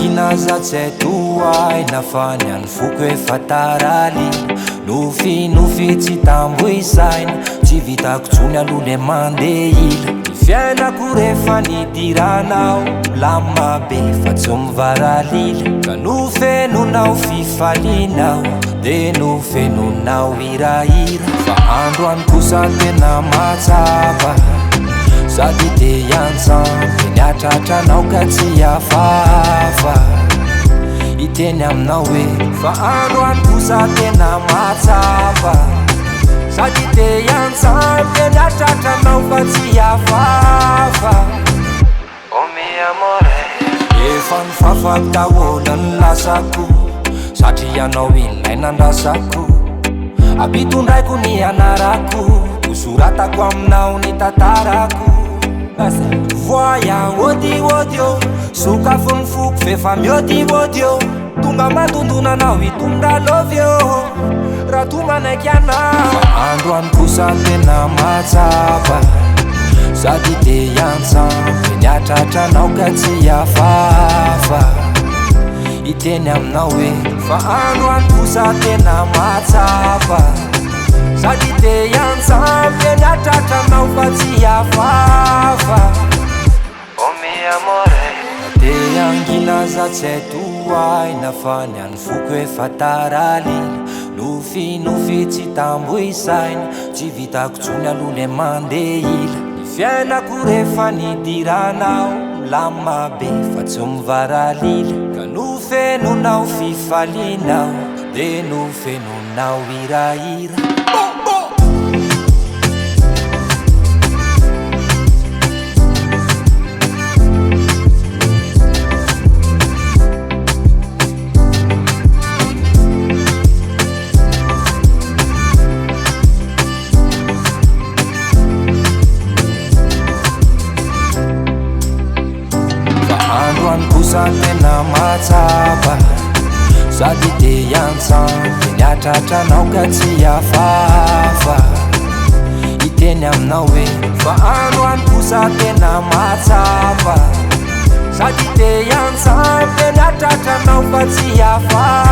angina za tsy haitoay nafany any foko efa taralila nofinofy tsy tambo isaina tsy vitako tsony aloha le mandeha ila ny fiainako rehefa nidiranao lama be fa tsy mivaralila ka nofenonao fifalinao de nofenonao hirahira fa andro any kosa tena matsapa sady te hiantsampy niatratranao ka tsy afafa iteny aminao hoe fa andro any kosa tena matsapa sady te hiantsampy niatratranao fa tsy afafa oh mi amore efa nifafako tahoana ny lasako satria anao ilay nandrasako ampitondraiko ny anarako hosoratako aminao ny tantarako voyant odiôdio sokafony foko fefa miôdiôdio tonga matondonanao hitondra lovio raha to manaiky anao andro any kosa tena matsapa sady te hiantsampy niatratranao ka tsy afafa iteny aminao hoe fa andro any kosa tena matsapa sady te hiantsampy niatratranao fa tsy afafa oh mi amore te angina za tsy haitoay nafany any foko efa taralila nofinofy tsy tambo isaina tsy vitako tsony aloha le mandeha ila ny fiainako rehefa nidiranao lama be fa tsy mivaralila ka nofenonao fifalinao de nofenonao hirahira kosa tena matsapa sady te hiantsampy niatratranao ka tsy afafa iteny aminao hoe fa andro any kosa tena matsapa sady te hiantsampy niatratranao fa tsy afafa